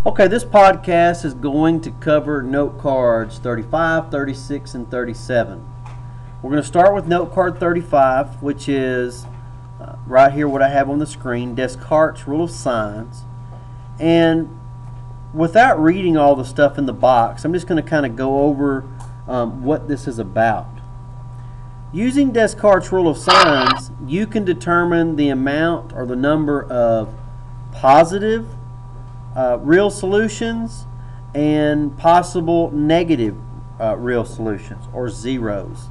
Okay, this podcast is going to cover note cards 35, 36, and 37. We're going to start with note card 35, which is right here what I have on the screen, Descartes' rule of signs. And without reading all the stuff in the box, I'm just going to kind of go over what this is about. Using Descartes' rule of signs, you can determine the amount or the number of positive real solutions and possible negative real solutions, or zeros.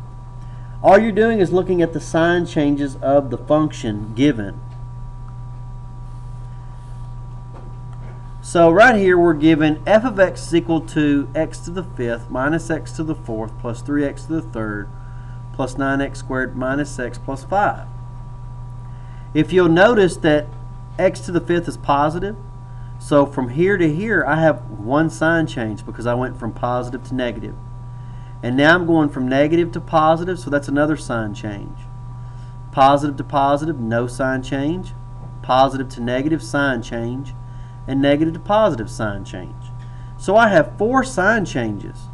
All you're doing is looking at the sign changes of the function given. So right here we're given f of x is equal to x to the fifth minus x to the fourth plus 3x to the third plus 9x squared minus x plus 5. If you'll notice that x to the fifth is positive, so from here to here I have one sign change because I went from positive to negative. And now I'm going from negative to positive, so that's another sign change. Positive to positive, no sign change. Positive to negative, sign change. And negative to positive, sign change. So I have 4 sign changes.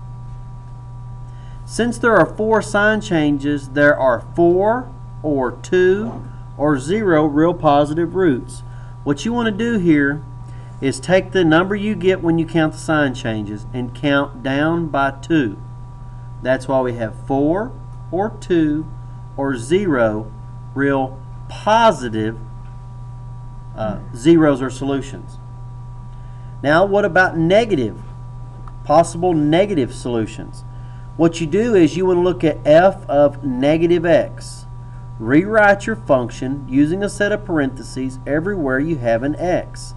Since there are 4 sign changes, there are 4 or 2 or 0 real positive roots. What you want to do here is take the number you get when you count the sign changes and count down by 2. That's why we have 4 or 2 or 0 real positive zeros or solutions. Now what about negative? Possible negative solutions. What you do is you want to look at f of negative x. Rewrite your function using a set of parentheses everywhere you have an x,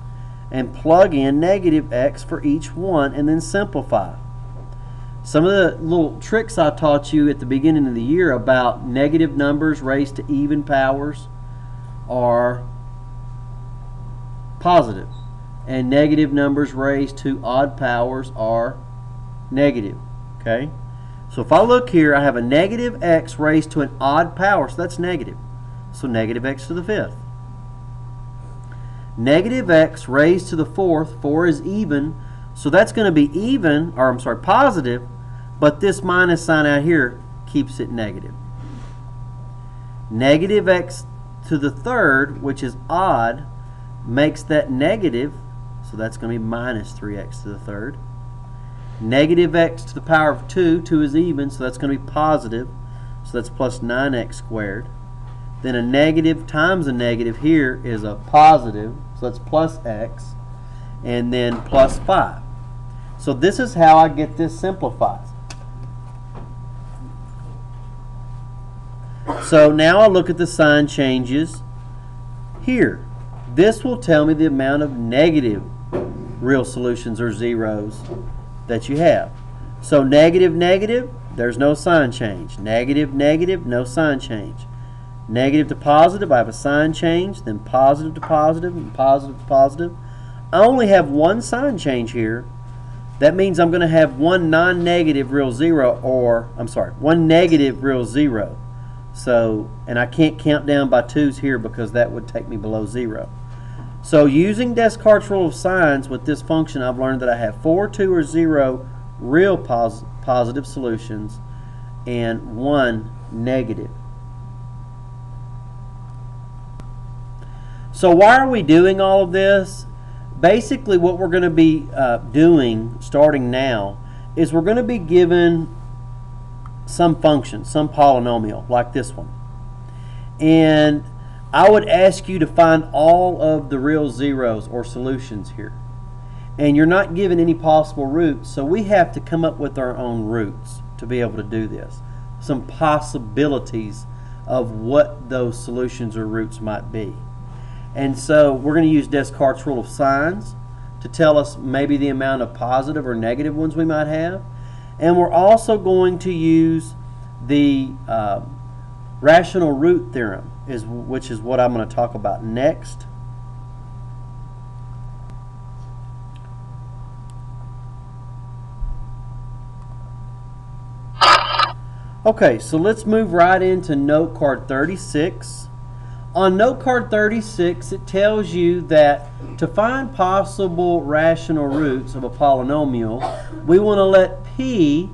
and plug in negative x for each one and then simplify. Some of the little tricks I taught you at the beginning of the year about negative numbers raised to even powers are positive, and negative numbers raised to odd powers are negative. Okay? So if I look here, I have a negative x raised to an odd power, so that's negative. So negative x to the fifth. Negative x raised to the fourth, 4 is even, so that's going to be even, or I'm sorry, positive, but this minus sign out here keeps it negative. Negative x to the third, which is odd, makes that negative, so that's going to be minus 3x to the third. Negative x to the power of 2, 2 is even, so that's going to be positive, so that's plus 9x squared. Then a negative times a negative here is a positive, so that's plus x, and then plus 5. So this is how I get this simplified. So now I look at the sign changes here. This will tell me the amount of negative real solutions or zeros that you have. So negative, negative, there's no sign change. Negative, negative, no sign change. Negative to positive, I have a sign change, then positive to positive, and positive to positive. I only have one sign change here. That means I'm going to have one non-negative real zero, or, I'm sorry, one negative real zero. So, and I can't count down by 2's here because that would take me below 0. So using Descartes' rule of signs with this function, I've learned that I have 4, 2, or 0 real positive solutions and 1 negative. So why are we doing all of this? Basically what we're going to be doing starting now is we're going to be given some function, some polynomial like this one. And I would ask you to find all of the real zeros or solutions here. And you're not given any possible roots, so we have to come up with our own roots to be able to do this. Some possibilities of what those solutions or roots might be. And so we're going to use Descartes' rule of signs to tell us maybe the amount of positive or negative ones we might have. And we're also going to use the rational root theorem, which is what I'm going to talk about next. Okay, so let's move right into note card 36. On note card 36, it tells you that to find possible rational roots of a polynomial, we want to let p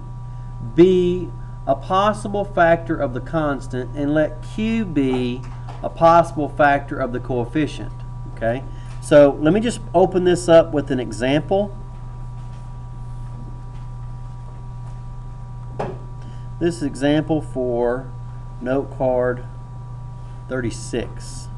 be a possible factor of the constant and let q be a possible factor of the coefficient. Okay? So let me just open this up with an example. This is example for note card 36.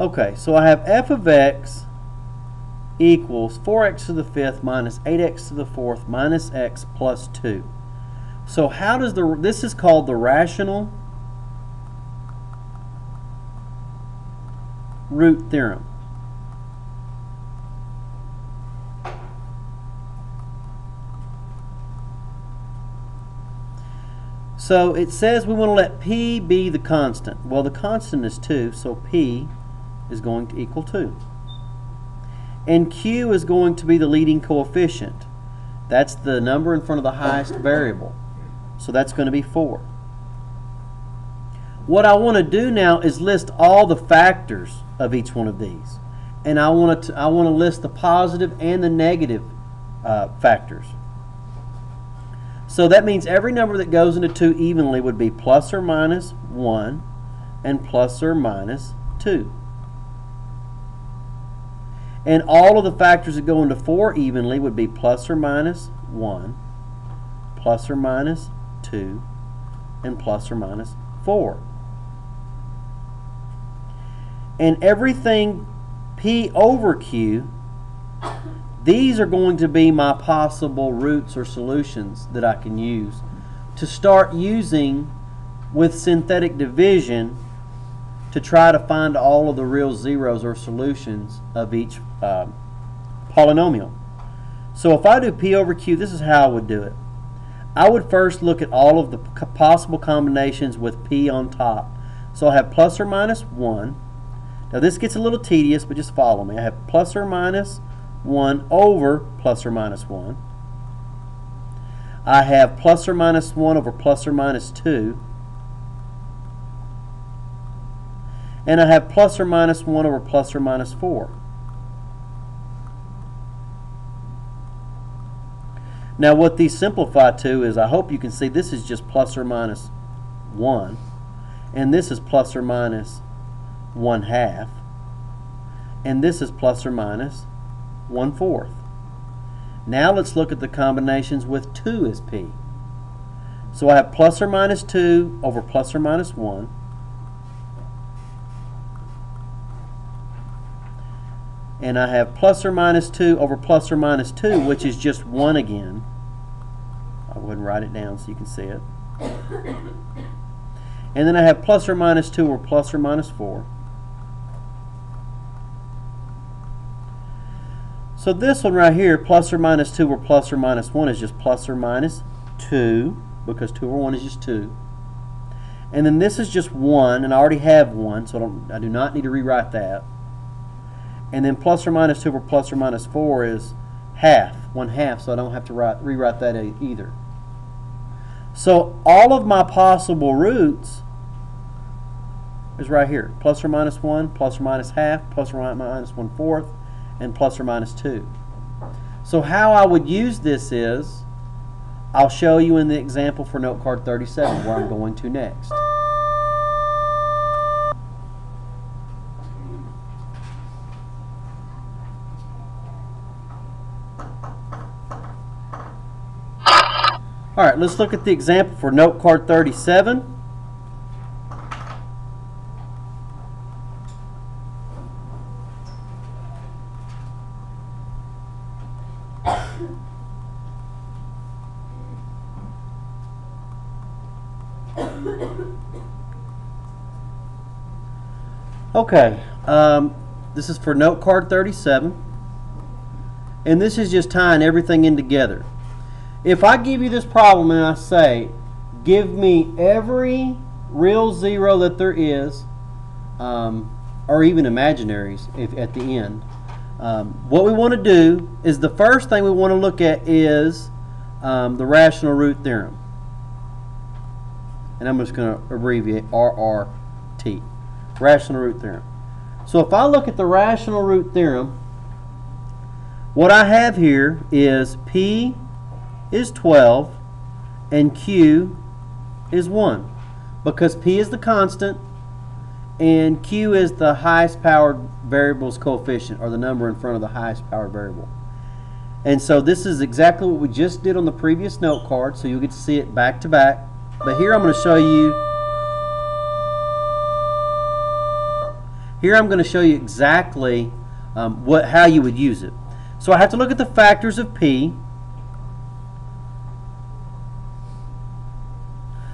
Okay, so I have f of x equals 4x to the fifth minus 8x to the fourth minus x plus 2. So how does this is called the rational root theorem. So it says we want to let p be the constant. Well, the constant is 2, so p is going to equal 2. And q is going to be the leading coefficient. That's the number in front of the highest variable. So that's going to be 4. What I want to do now is list all the factors of each one of these. And I want to list the positive and the negative factors. So that means every number that goes into 2 evenly would be plus or minus 1 and plus or minus 2. And all of the factors that go into 4 evenly would be plus or minus 1, plus or minus 2, and plus or minus 4. And everything p over q, these are going to be my possible roots or solutions that I can use to start using with synthetic division to try to find all of the real zeros or solutions of each polynomial. So if I do p over q, this is how I would do it. I would first look at all of the possible combinations with p on top. So I have plus or minus 1. Now this gets a little tedious, but just follow me. I have plus or minus 1 over plus or minus 1. I have plus or minus 1 over plus or minus 2. And I have plus or minus 1 over plus or minus 4. Now what these simplify to is, I hope you can see, this is just plus or minus 1. And this is plus or minus 1/2. And this is plus or minus 1/4. Now let's look at the combinations with 2 as p. So I have plus or minus 2 over plus or minus 1. And I have plus or minus 2 over plus or minus 2, which is just 1 again. I'll go ahead and write it down so you can see it. And then I have plus or minus 2 over plus or minus 4. So this one right here, plus or minus 2 over plus or minus 1, is just plus or minus 2, because 2 over 1 is just 2. And then this is just 1, and I already have 1, so I do not need to rewrite that. And then plus or minus 2 over plus or minus 4 is 1/2, so I don't have to rewrite that either. So all of my possible roots is right here. Plus or minus 1, plus or minus 1/2, plus or minus 1/4, and plus or minus 2. So how I would use this is, I'll show you in the example for note card 37, where I'm going to next. Alright, let's look at the example for note card 37. Okay, this is for note card 37, and this is just tying everything in together. If I give you this problem and I say, give me every real zero that there is, or even imaginaries if at the end. What we want to do is the first thing we want to look at is the rational root theorem. And I'm just going to abbreviate RRT, rational root theorem. So if I look at the rational root theorem, what I have here is P is 12 and Q is 1, because P is the constant and Q is the highest powered variable's coefficient, or the number in front of the highest powered variable. And so this is exactly what we just did on the previous note card, so you'll get to see it back to back. But here I'm going to show you exactly how you would use it. So I have to look at the factors of P.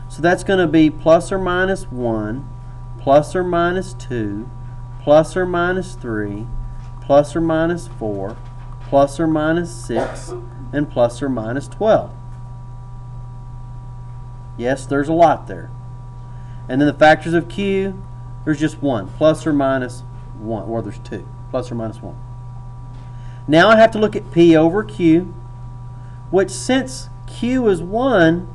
So that's going to be plus or minus 1, plus or minus 2, plus or minus 3, plus or minus 4, plus or minus 6, and plus or minus 12. Yes, there's a lot there. And then the factors of Q, there's just 1, plus or minus 1, or there's 2, plus or minus 1. Now I have to look at P over Q, which since Q is 1,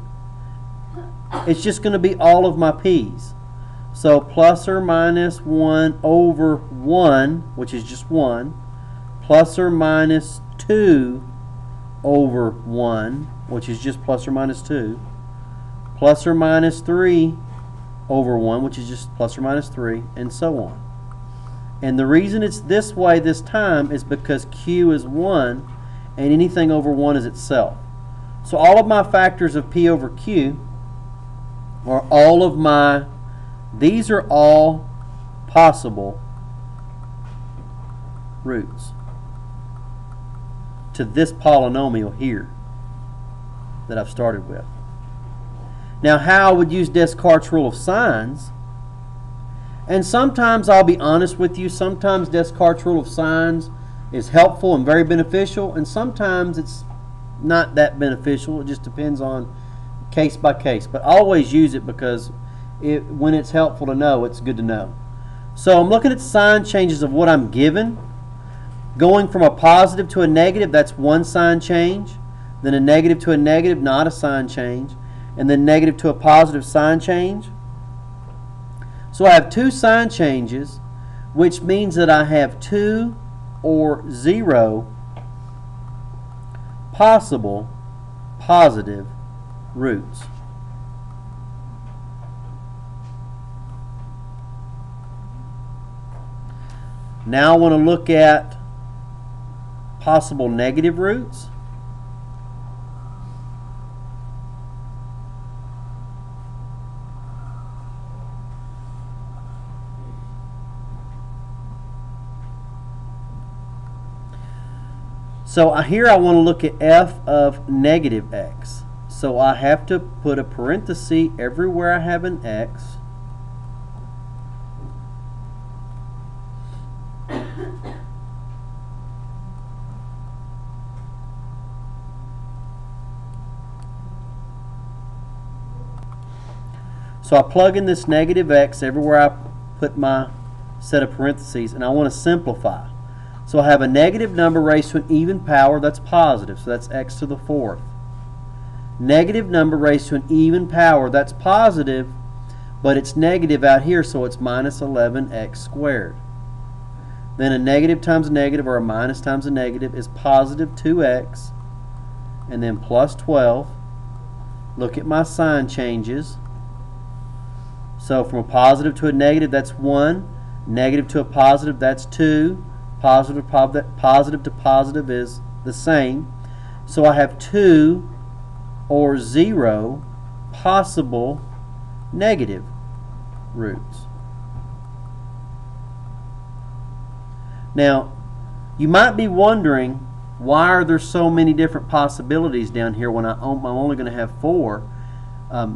it's just going to be all of my P's. So plus or minus 1 over 1, which is just 1, plus or minus 2 over 1, which is just plus or minus 2, plus or minus 3 over 1, which is just plus or minus 3, and so on. And the reason it's this way this time is because Q is 1, and anything over 1 is itself. So all of my factors of P over Q are all of my, these are all possible roots to this polynomial here that I've started with. Now, how I would use Descartes' rule of signs, and sometimes I'll be honest with you, sometimes Descartes' rule of signs is helpful and very beneficial, and sometimes it's not that beneficial. It just depends on case by case, but I always use it because when it's helpful to know, it's good to know. So I'm looking at sign changes of what I'm given. Going from a positive to a negative, that's one sign change. Then a negative to a negative, not a sign change. And then negative to a positive, sign change. So I have two sign changes, which means that I have 2 or 0 possible positive roots. Now I want to look at possible negative roots. So here I want to look at f of negative x. So I have to put a parenthesis everywhere I have an x. So I plug in this negative x everywhere I put my set of parentheses, and I want to simplify. So I have a negative number raised to an even power, that's positive, so that's x to the 4th. Negative number raised to an even power, that's positive, but it's negative out here, so it's minus 11x squared. Then a negative times a negative, or a minus times a negative, is positive 2x, and then plus 12. Look at my sign changes. So from a positive to a negative, that's 1. Negative to a positive, that's 2. Positive to positive is the same. So I have 2 or 0 possible negative roots. Now, you might be wondering, why are there so many different possibilities down here when I'm only going to have 4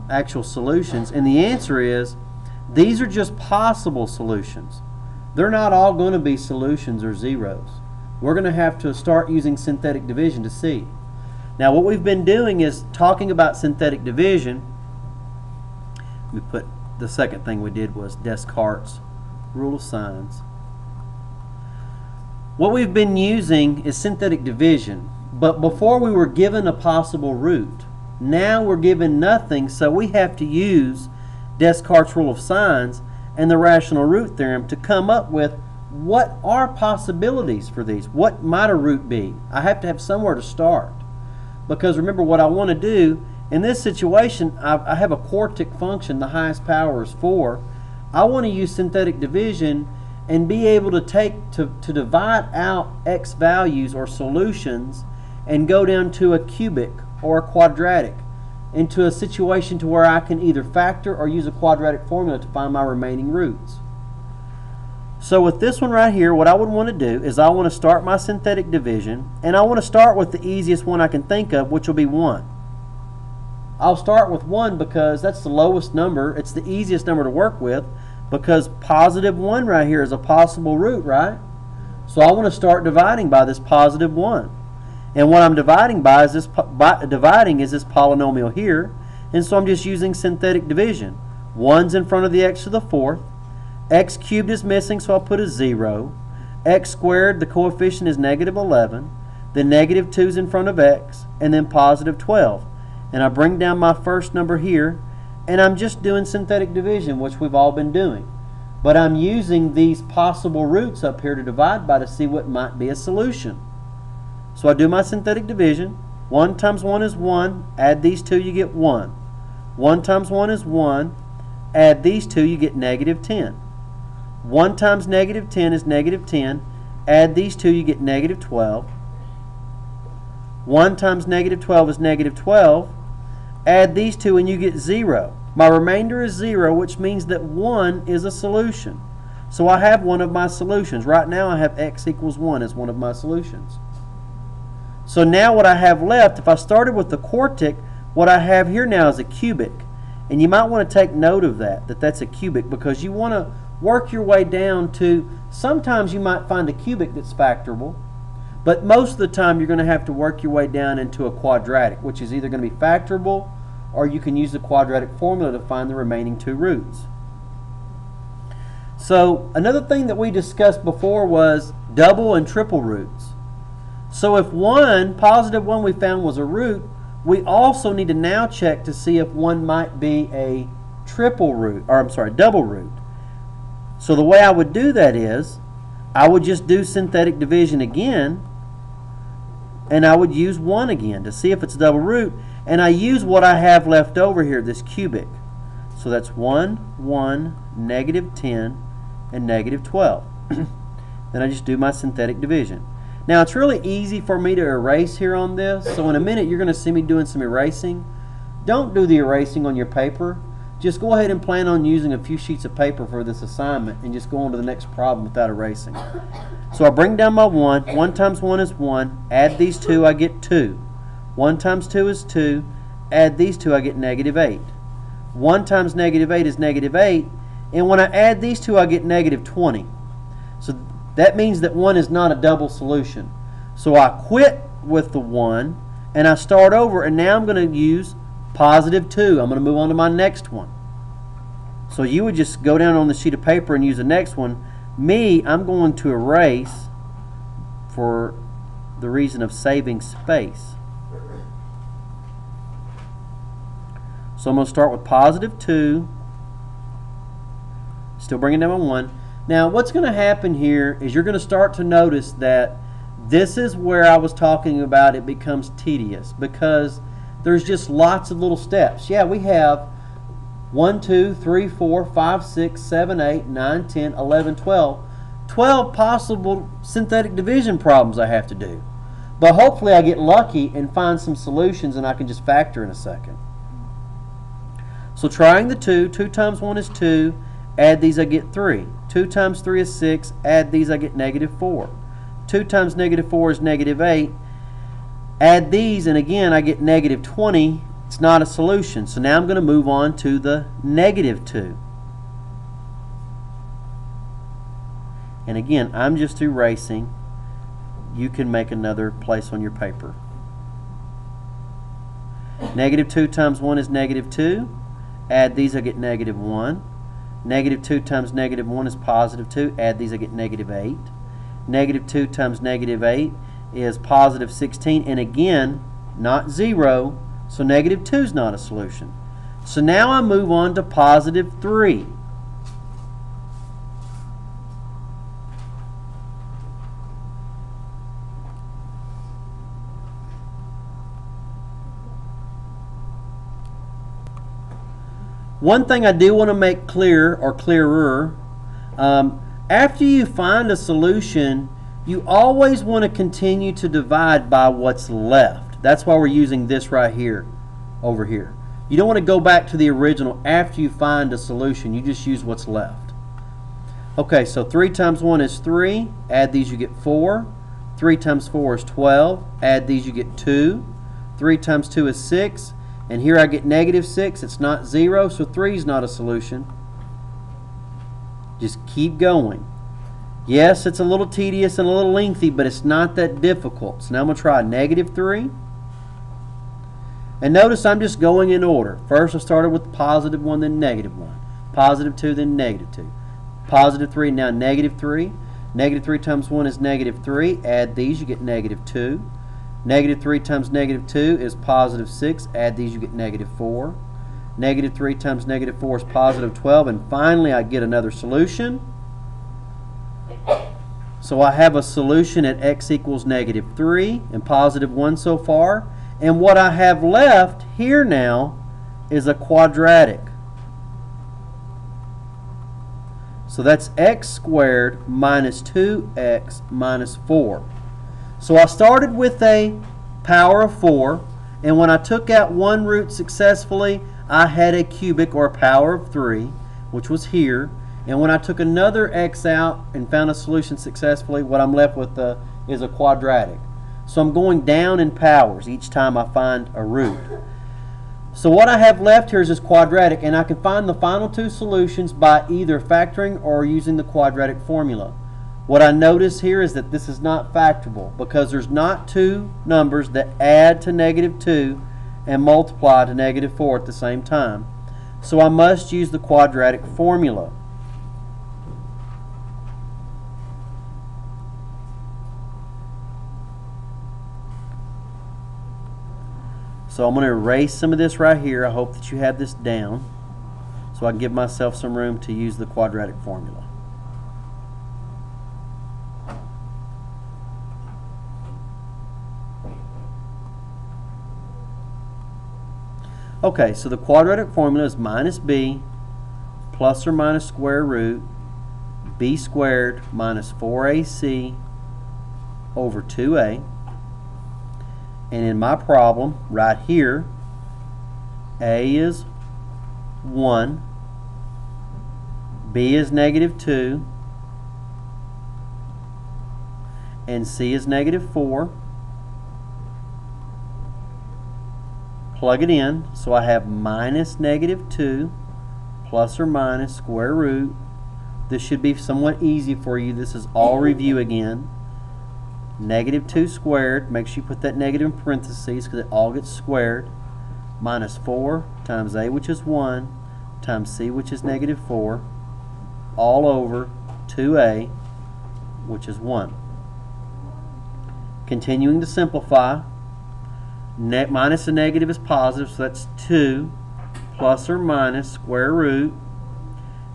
actual solutions? And the answer is, these are just possible solutions. They're not all going to be solutions or zeros. We're going to have to start using synthetic division to see. Now what we've been doing is talking about synthetic division, we put the second thing we did was Descartes' rule of signs. What we've been using is synthetic division, but before we were given a possible root. Now we're given nothing, so we have to use Descartes' rule of signs and the rational root theorem to come up with what are possibilities for these. What might a root be? I have to have somewhere to start. Because remember, what I want to do in this situation, I have a quartic function, the highest power is 4. I want to use synthetic division and be able to divide out x values or solutions and go down to a cubic or a quadratic into a situation to where I can either factor or use a quadratic formula to find my remaining roots. So with this one right here, what I would want to do is I want to start my synthetic division, and I want to start with the easiest one I can think of, which will be 1. I'll start with 1 because that's the lowest number. It's the easiest number to work with because positive 1 right here is a possible root, right? So I want to start dividing by this positive 1. And what I'm dividing by is this polynomial here, and so I'm just using synthetic division. 1's in front of the x to the 4th. X cubed is missing, so I'll put a 0. X squared, the coefficient is negative 11. The negative 2 is in front of x, and then positive 12. And I bring down my first number here, and I'm just doing synthetic division, which we've all been doing. But I'm using these possible roots up here to divide by to see what might be a solution. So I do my synthetic division. 1 times 1 is 1. Add these two, you get 1. 1 times 1 is 1. Add these two, you get negative 10. 1 times negative 10 is negative 10. Add these two, you get negative 12. 1 times negative 12 is negative 12. Add these two and you get 0. My remainder is 0, which means that 1 is a solution. So I have one of my solutions. Right now I have x equals 1 as one of my solutions. So now what I have left, if I started with the quartic, what I have here now is a cubic. And you might want to take note of that that's a cubic, because you want to work your way down to, sometimes you might find a cubic that's factorable, but most of the time you're going to have to work your way down into a quadratic, which is either going to be factorable or you can use the quadratic formula to find the remaining two roots. So another thing that we discussed before was double and triple roots. So if positive 1 we found was a root, we also need to now check to see if 1 might be a double root. So the way I would do that is, I would just do synthetic division again, and I would use 1 again to see if it's a double root, and I use what I have left over here, this cubic. So that's 1, 1, negative 10, and negative 12. Then I just do my synthetic division. Now it's really easy for me to erase here on this, so in a minute you're going to see me doing some erasing. Don't do the erasing on your paper. Just go ahead and plan on using a few sheets of paper for this assignment and just go on to the next problem without erasing. So I bring down my 1. 1 times 1 is 1. Add these two, I get 2. 1 times 2 is 2. Add these two, I get negative 8. 1 times negative 8 is negative 8. And when I add these two, I get negative 20. So that means that 1 is not a double solution. So I quit with the 1 and I start over, and now I'm going to use positive 2. I'm going to move on to my next one. So you would just go down on the sheet of paper and use the next one. Me, I'm going to erase for the reason of saving space. So I'm going to start with positive 2. Still bringing down my 1. Now what's going to happen here is you're going to start to notice that this is where I was talking about it becomes tedious, because there's just lots of little steps. Yeah, we have 1, 2, 3, 4, 5, 6, 7, 8, 9, 10, 11, 12. 12 possible synthetic division problems I have to do. But hopefully I get lucky and find some solutions and I can just factor in a second. So trying the 2, 2 times 1 is 2. Add these, I get 3. 2 times 3 is 6. Add these, I get negative 4. 2 times negative 4 is negative 8. Add these, and again, I get negative 20. It's not a solution. So now I'm going to move on to the negative 2. And again, I'm just erasing. You can make another place on your paper. Negative 2 times 1 is negative 2. Add these, I get negative 1. Negative 2 times negative 1 is positive 2. Add these, I get negative 8. Negative 2 times negative 8 is positive 16. And again, not 0, so negative 2 is not a solution. So now I move on to positive 3. One thing I do want to make clear, or clearer, after you find a solution, you always want to continue to divide by what's left. That's why we're using this right here, over here. You don't want to go back to the original after you find a solution. You just use what's left. Okay, so 3 times 1 is 3. Add these, you get 4. 3 times 4 is 12. Add these, you get 2. 3 times 2 is 6. And here I get negative 6. It's not 0, so 3 is not a solution. Just keep going. Yes, it's a little tedious and a little lengthy, but it's not that difficult. So now I'm going to try negative 3. And notice I'm just going in order. First I started with positive 1, then negative 1. Positive 2, then negative 2. Positive 3, now negative 3. Negative 3 times 1 is negative 3. Add these, you get negative 2. Negative 3 times negative 2 is positive 6. Add these, you get negative 4. Negative 3 times negative 4 is positive 12. And finally, I get another solution. So I have a solution at x equals negative 3 and positive 1 so far. And what I have left here now is a quadratic. So that's x squared minus 2x minus 4. So I started with a power of 4, and when I took out one root successfully, I had a cubic, or a power of 3, which was here. And when I took another x out and found a solution successfully, what I'm left with is a quadratic. So I'm going down in powers each time I find a root. So what I have left here is this quadratic, and I can find the final two solutions by either factoring or using the quadratic formula. What I notice here is that this is not factorable because there's not two numbers that add to negative 2 and multiply to negative 4 at the same time. So I must use the quadratic formula. So I'm going to erase some of this right here. I hope that you have this down so I can give myself some room to use the quadratic formula. Okay, so the quadratic formula is minus b plus or minus square root b squared minus 4ac over 2a. And in my problem, right here, a is 1, b is negative 2, and c is negative 4. Plug it in, so I have minus negative 2 plus or minus square root. This should be somewhat easy for you. This is all review again. Negative 2 squared, make sure you put that negative in parentheses because it all gets squared, minus 4 times a, which is 1, times c, which is negative 4, all over 2a, which is 1. Continuing to simplify, minus a negative is positive, so that's 2 plus or minus square root.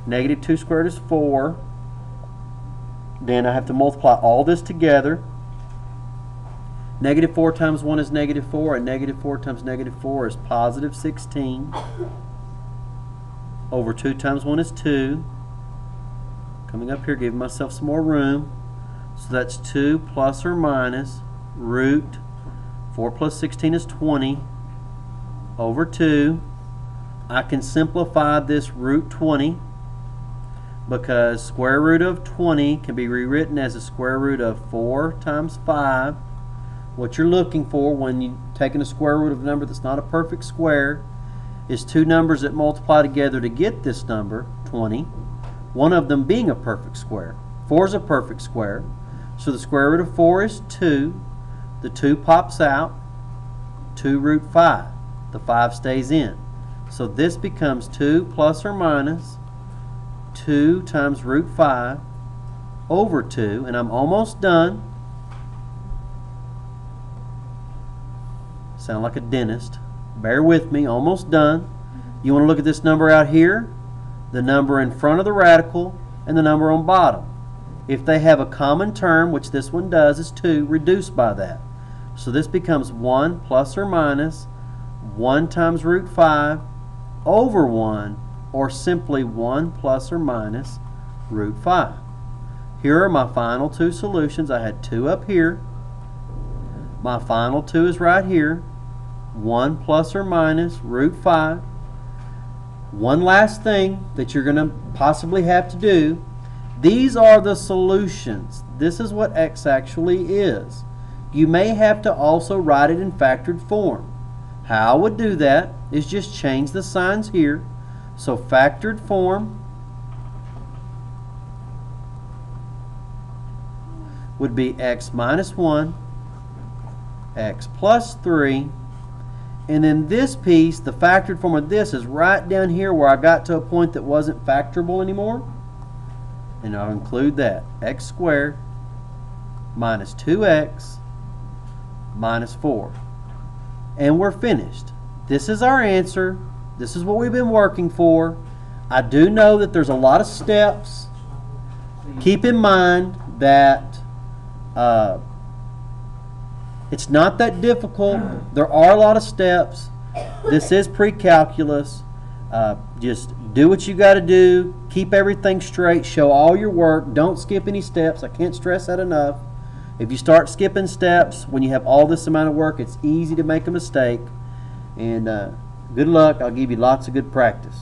Negative 2 squared is 4. Then I have to multiply all this together. Negative 4 times 1 is negative 4, and negative 4 times negative 4 is positive 16. Over 2 times 1 is 2. Coming up here, giving myself some more room. So that's 2 plus or minus root 4 plus 16 is 20 over 2. I can simplify this root 20 because square root of 20 can be rewritten as a square root of 4 times 5. What you're looking for when you're taking a square root of a number that's not a perfect square is two numbers that multiply together to get this number, 20. One of them being a perfect square. 4 is a perfect square. So the square root of 4 is 2. The 2 pops out. 2 root 5. The 5 stays in. So this becomes 2 plus or minus 2 times root 5 over 2, and I'm almost done. Sound like a dentist. Bear with me, almost done. You want to look at this number out here, the number in front of the radical, and the number on bottom. If they have a common term, which this one does, is 2, reduced by that. So this becomes 1 plus or minus 1 times root 5 over 1, or simply 1 plus or minus root 5. Here are my final two solutions. I had 2 up here. My final 2 is right here. 1 plus or minus root 5. One last thing that you're going to possibly have to do. These are the solutions. This is what x actually is. You may have to also write it in factored form. How I would do that is just change the signs here. So factored form would be x minus 1, x plus 3, and then this piece, the factored form of this, is right down here where I got to a point that wasn't factorable anymore. And I'll include that. X squared minus 2x minus 4. And we're finished. This is our answer. This is what we've been working for. I do know that there's a lot of steps. Keep in mind that it's not that difficult. There are a lot of steps. This is pre-calculus. Just do what you got to do. Keep everything straight. Show all your work. Don't skip any steps. I can't stress that enough. If you start skipping steps when you have all this amount of work, it's easy to make a mistake. And good luck. I'll give you lots of good practice.